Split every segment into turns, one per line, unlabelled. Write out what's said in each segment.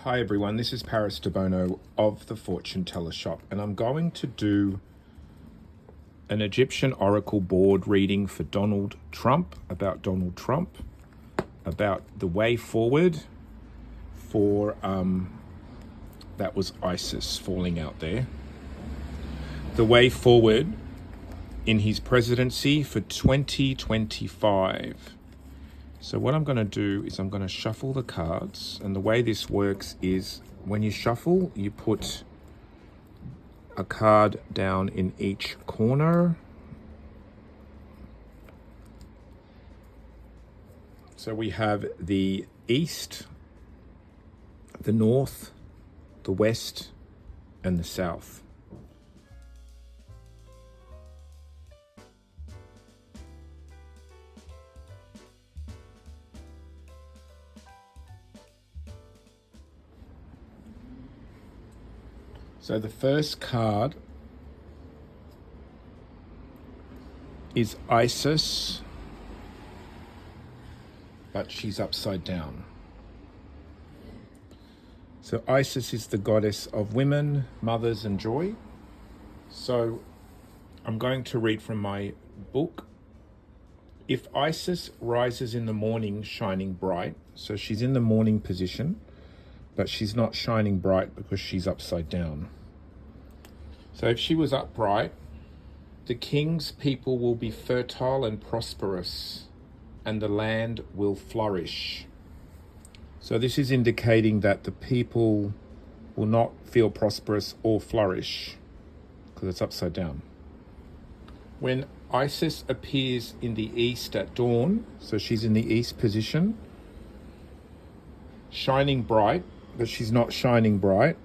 Hi everyone, this is Paris Debono of the Fortune Teller Shop, and I'm going to do an Egyptian Oracle board reading for Donald Trump, about the way forward for, that was ISIS falling out there. The way forward in his presidency for 2025. So what I'm going to do is I'm going to shuffle the cards, and the way this works is when you shuffle, you put a card down in each corner. So we have the East, the North, the West, and the South. So the first card is Isis, but she's upside down. So Isis is the goddess of women, mothers, and joy. So I'm going to read from my book. If Isis rises in the morning shining bright, so she's in the morning position, but she's not shining bright because she's upside down. So if she was upright, the king's people will be fertile and prosperous, and the land will flourish. So this is indicating that the people will not feel prosperous or flourish because it's upside down. When Isis appears in the east at dawn, so she's in the east position, shining bright, but she's not shining bright,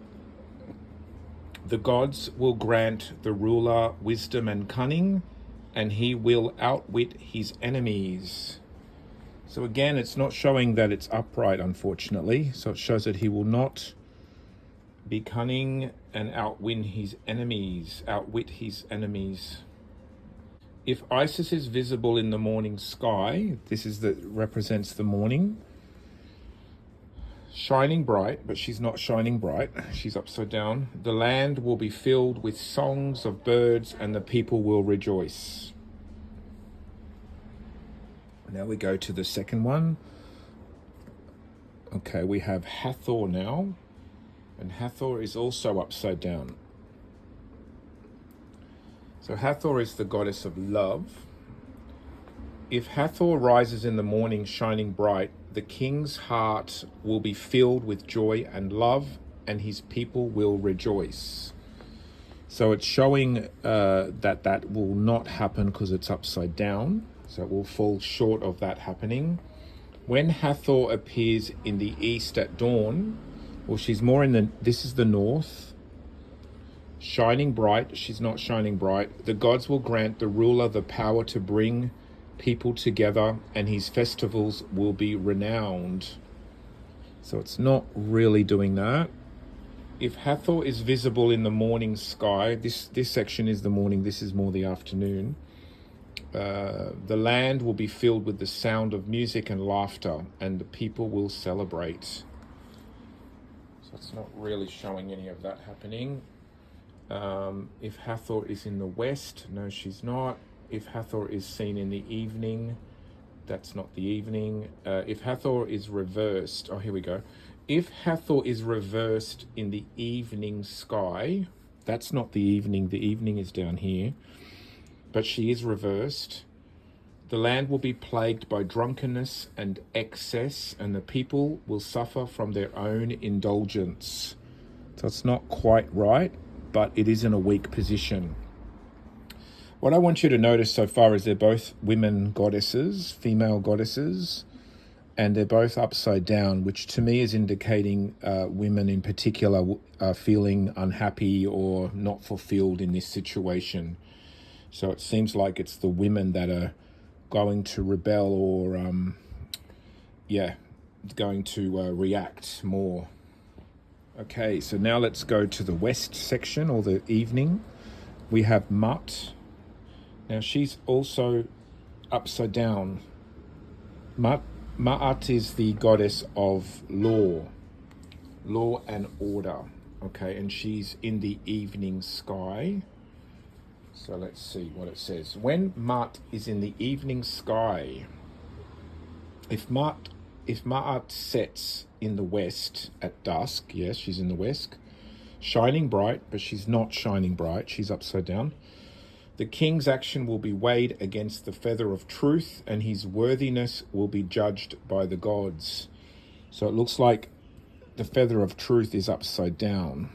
the gods will grant the ruler wisdom and cunning, and he will outwit his enemies. So again, it's not showing that it's upright, unfortunately. So it shows that he will not be cunning and outwit his enemies. If Isis is visible in the morning sky, this is that represents the morning, shining bright, but she's not shining bright, she's upside down, the land will be filled with songs of birds and the people will rejoice. Now we go to the second one. Okay, we have Hathor now, and Hathor is also upside down. So Hathor is the goddess of love. If Hathor rises in the morning shining bright, the king's heart will be filled with joy and love, and his people will rejoice. So it's showing that will not happen because it's upside down. So it will fall short of that happening. When Hathor appears in the east at dawn, well, she's more this is the north, shining bright, she's not shining bright. The gods will grant the ruler the power to bring people together, and his festivals will be renowned. So it's not really doing that. If Hathor is visible in the morning sky, this section is the morning, this is more the afternoon, the land will be filled with the sound of music and laughter, and the people will celebrate. So it's not really showing any of that happening. If Hathor is in the west, no, she's not. If Hathor is seen in the evening, that's not the evening. If Hathor is reversed, oh, here we go. If Hathor is reversed in the evening sky, that's not the evening is down here, but she is reversed. The land will be plagued by drunkenness and excess, and the people will suffer from their own indulgence. So it's not quite right, but it is in a weak position. What I want you to notice so far is they're both women goddesses, female goddesses, and they're both upside down, which to me is indicating women in particular are feeling unhappy or not fulfilled in this situation. So it seems like it's the women that are going to rebel or, going to react more. Okay, so now let's go to the west section, or the evening. We have Mut. Now she's also upside down. Ma'at is the goddess of law. law and order. Okay, and she's in the evening sky. So let's see what it says. When Ma'at is in the evening sky, if Ma'at sets in the west at dusk, yes, she's in the west, shining bright, but she's not shining bright, she's upside down. The king's action will be weighed against the feather of truth, and his worthiness will be judged by the gods. So it looks like the feather of truth is upside down.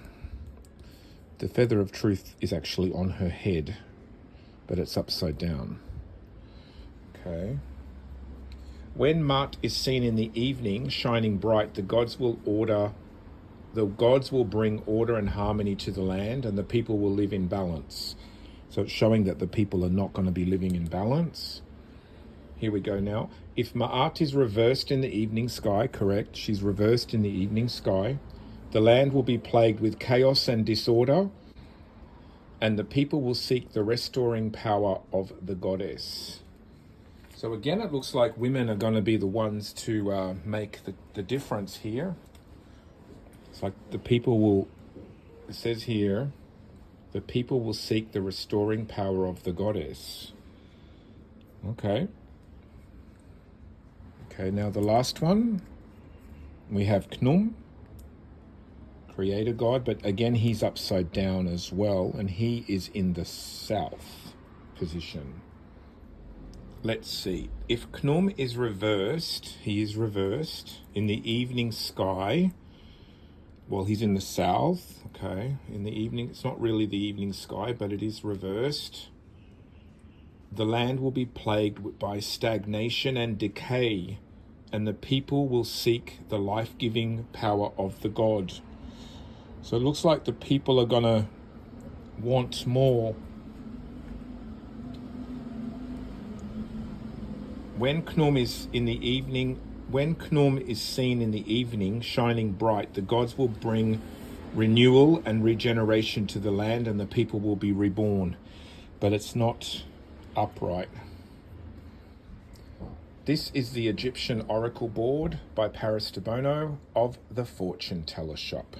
The feather of truth is actually on her head, but it's upside down. Okay. When Ma'at is seen in the evening, shining bright, the gods will bring order and harmony to the land, and the people will live in balance. So it's showing that the people are not going to be living in balance. Here we go now. If Ma'at is reversed in the evening sky, correct, she's reversed in the evening sky, the land will be plagued with chaos and disorder, and the people will seek the restoring power of the goddess. So again, it looks like women are going to be the ones to make the difference here. It's like the people will, it says here, the people will seek the restoring power of the goddess. Okay. Okay, now the last one, we have Khnum, creator god, but again, he's upside down as well, and he is in the south position. Let's see. If Khnum is reversed, he is reversed in the evening sky. Well, he's in the south, okay, in the evening. It's not really the evening sky, but it is reversed. The land will be plagued by stagnation and decay, and the people will seek the life-giving power of the god. So it looks like the people are going to want more. When Khnum is seen in the evening, shining bright, the gods will bring renewal and regeneration to the land, and the people will be reborn. But it's not upright. This is the Egyptian Oracle Board by Paris Debono of the Fortune Teller Shop.